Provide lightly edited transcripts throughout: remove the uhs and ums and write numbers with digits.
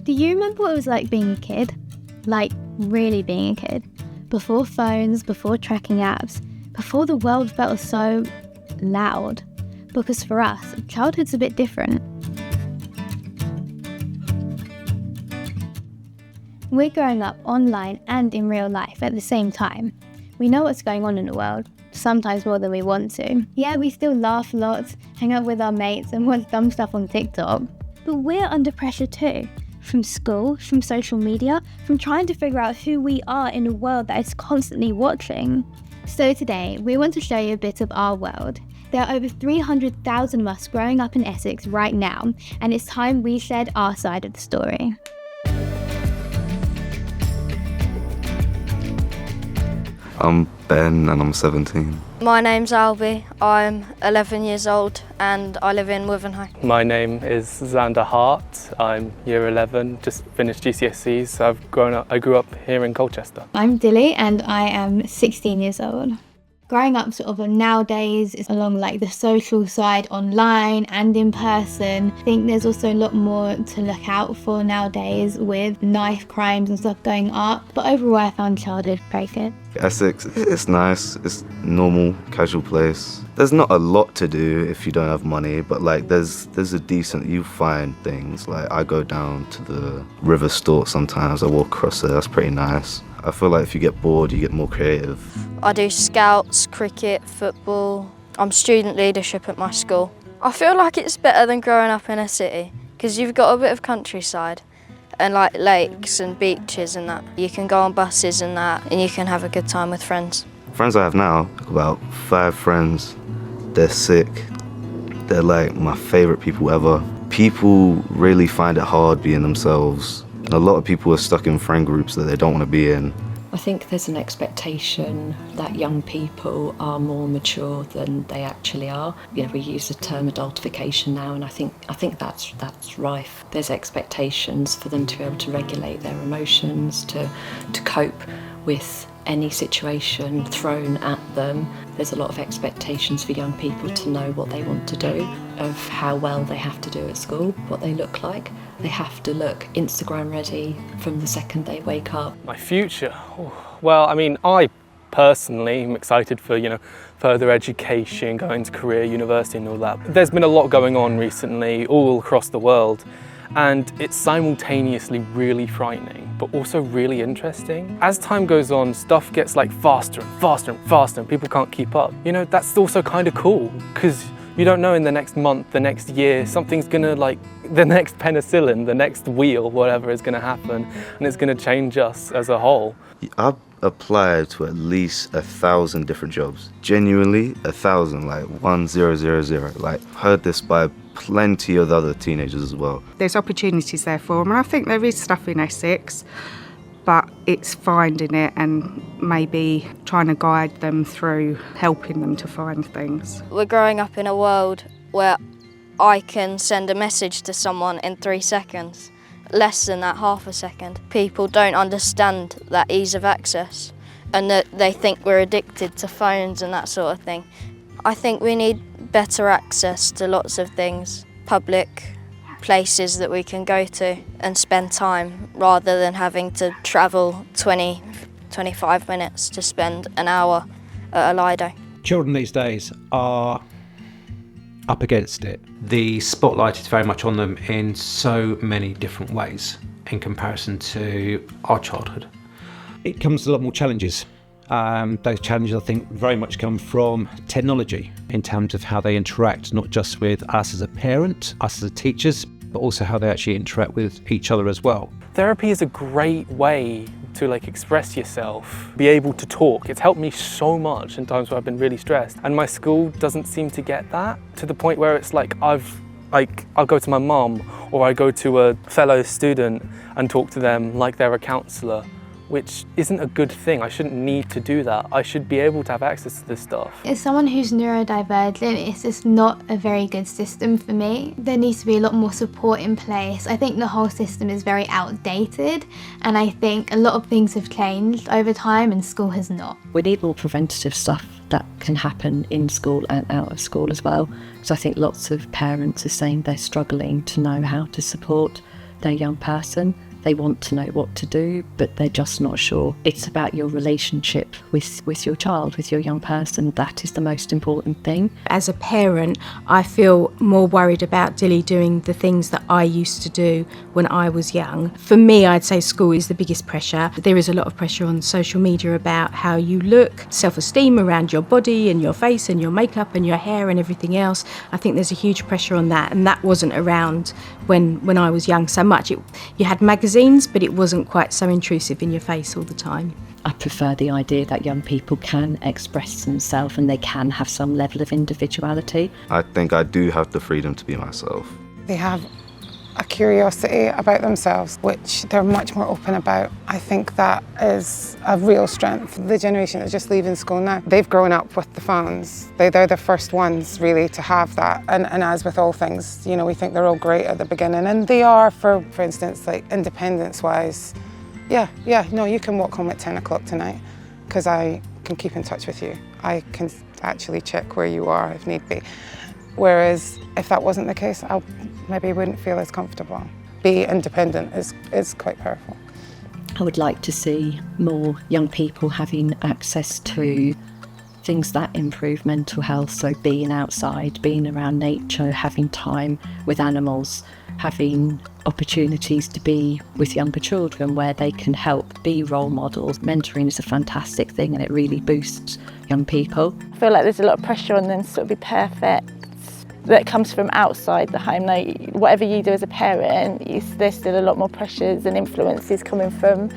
Do you remember what it was like being a kid? Like, really being a kid? Before phones, before tracking apps, before the world felt so loud. Because for us, childhood's a bit different. We're growing up online and in real life at the same time. We know what's going on in the world, sometimes more than we want to. Yeah, we still laugh lots, hang out with our mates and watch dumb stuff on TikTok. But we're under pressure too. From school, from social media, from trying to figure out who we are in a world that is constantly watching. So today, we want to show you a bit of our world. There are over 300,000 of us growing up in Essex right now, and it's time we shared our side of the story. I'm Ben and I'm 17. My name's Albie, I'm 11 years old and I live in Wivenhoe. My name is Xander Hart, I'm year 11, just finished GCSEs, so I grew up here in Colchester. I'm Dilly and I am 16 years old. Growing up sort of nowadays is along like the social side, online and in person. I think there's also a lot more to look out for nowadays with knife crimes and stuff going up. But overall I found childhood very good. Essex, it's nice, it's normal, casual place. There's not a lot to do if you don't have money, but like there's a decent, you find things. Like I go down to the river Stort sometimes, I walk across there, that's pretty nice. I feel like if you get bored, you get more creative. I do scouts, cricket, football. I'm student leadership at my school. I feel like it's better than growing up in a city because you've got a bit of countryside and like lakes and beaches and that. You can go on buses and that and you can have a good time with friends. Friends I have now, about 5 friends, they're sick. They're like my favourite people ever. People really find it hard being themselves. And a lot of people are stuck in friend groups that they don't want to be in. I think there's an expectation that young people are more mature than they actually are. You know, we use the term adultification now, and I think that's rife. There's expectations for them to be able to regulate their emotions, to cope with any situation thrown at them. There's a lot of expectations for young people to know what they want to do, of how well they have to do at school, what they look like. They have to look Instagram ready from the second they wake up. My future? Well, I mean, I personally am excited for, further education, going to career, university and all that. There's been a lot going on recently all across the world, and it's simultaneously really frightening, but also really interesting. As time goes on, stuff gets like faster and faster and faster and people can't keep up. That's also kind of cool, because you don't know in the next month, the next year, something's gonna the next penicillin, the next wheel, whatever is gonna happen, and it's gonna change us as a whole. I've applied to at least 1,000 different jobs. Genuinely, 1,000, like 1000. Like, heard this by plenty of other teenagers as well. There's opportunities there for them, and I think there is stuff in Essex, but it's finding it and maybe trying to guide them through helping them to find things. We're growing up in a world where I can send a message to someone in 3 seconds, less than that, half a second. People don't understand that ease of access and that they think we're addicted to phones and that sort of thing. I think we need better access to lots of things, public places that we can go to and spend time rather than having to travel 25 minutes to spend an hour at a Lido. Children these days are up against it. The spotlight is very much on them in so many different ways in comparison to our childhood. It comes with a lot more challenges. Those challenges, I think, very much come from technology in terms of how they interact, not just with us as a parent, us as teachers, but also how they actually interact with each other as well. Therapy is a great way to express yourself, be able to talk. It's helped me so much in times where I've been really stressed. And my school doesn't seem to get that, to the point where it's like I'll go to my mum or I go to a fellow student and talk to them like they're a counsellor, which isn't a good thing. I shouldn't need to do that. I should be able to have access to this stuff. As someone who's neurodivergent, it's just not a very good system for me. There needs to be a lot more support in place. I think the whole system is very outdated, and I think a lot of things have changed over time and school has not. We need more preventative stuff that can happen in school and out of school as well. So I think lots of parents are saying they're struggling to know how to support their young person. They want to know what to do, but they're just not sure. It's about your relationship with your child, with your young person. That is the most important thing. As a parent, I feel more worried about Dilly doing the things that I used to do when I was young. For me, I'd say school is the biggest pressure. There is a lot of pressure on social media about how you look, self-esteem around your body and your face and your makeup and your hair and everything else. I think there's a huge pressure on that, and that wasn't around when I was young so much. You had magazines, but it wasn't quite so intrusive in your face all the time. I prefer the idea that young people can express themselves and they can have some level of individuality. I think I do have the freedom to be myself. They have a curiosity about themselves, which they're much more open about. I think that is a real strength. The generation that's just leaving school now, they've grown up with the phones. They're the first ones really to have that. And as with all things, you know, we think they're all great at the beginning, and they are, for instance, like independence-wise. No, you can walk home at 10 o'clock tonight because I can keep in touch with you. I can actually check where you are if need be. Whereas if that wasn't the case, I maybe wouldn't feel as comfortable. Be independent is quite powerful. I would like to see more young people having access to things that improve mental health, so being outside, being around nature, having time with animals, having opportunities to be with younger children where they can help be role models. Mentoring is a fantastic thing and it really boosts young people. I feel like there's a lot of pressure on them to sort of be perfect that comes from outside the home. Now, whatever you do as a parent, there's still a lot more pressures and influences coming from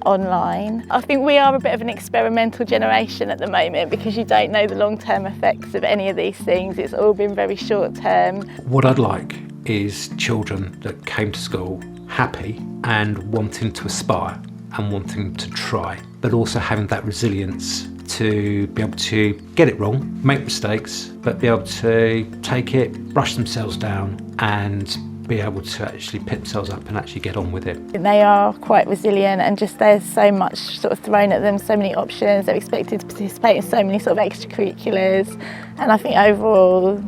online. I think we are a bit of an experimental generation at the moment because you don't know the long-term effects of any of these things. It's all been very short-term. What I'd like is children that came to school happy and wanting to aspire and wanting to try, but also having that resilience to be able to get it wrong, make mistakes, but be able to take it, brush themselves down and be able to actually pick themselves up and actually get on with it. They are quite resilient and just there's so much sort of thrown at them, so many options. They're expected to participate in so many sort of extracurriculars, and I think overall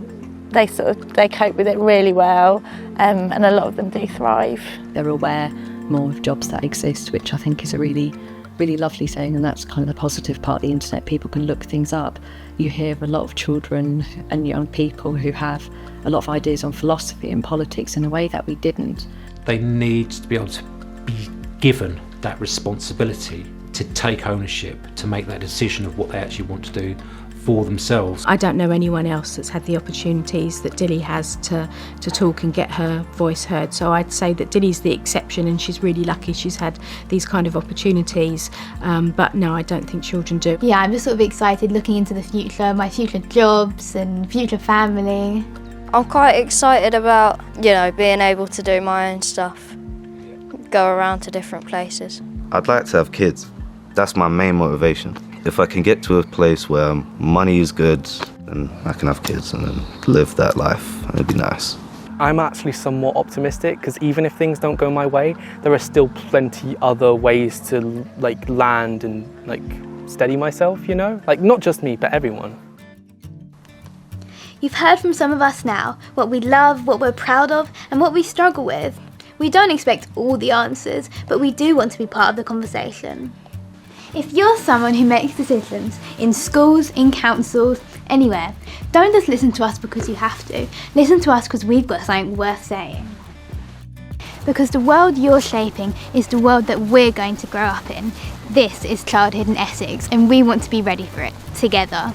they cope with it really well, and a lot of them do thrive. They're aware more of jobs that exist, which I think is a really lovely thing, and that's kind of the positive part of the internet. People can look things up. You hear of a lot of children and young people who have a lot of ideas on philosophy and politics in a way that we didn't. They need to be able to be given that responsibility to take ownership, to make that decision of what they actually want to do for themselves. I don't know anyone else that's had the opportunities that Dilly has to talk and get her voice heard. So I'd say that Dilly's the exception and she's really lucky she's had these kind of opportunities. But no, I don't think children do. Yeah, I'm just sort of excited looking into the future, my future jobs and future family. I'm quite excited about, you know, being able to do my own stuff, go around to different places. I'd like to have kids. That's my main motivation. If I can get to a place where money is good, then I can have kids and then live that life. It'd be nice. I'm actually somewhat optimistic because even if things don't go my way, there are still plenty other ways to like land and like steady myself, you know? Like not just me, but everyone. You've heard from some of us now what we love, what we're proud of, and what we struggle with. We don't expect all the answers, but we do want to be part of the conversation. If you're someone who makes decisions in schools, in councils, anywhere, don't just listen to us because you have to. Listen to us because we've got something worth saying. Because the world you're shaping is the world that we're going to grow up in. This is Childhood in Essex, and we want to be ready for it, together.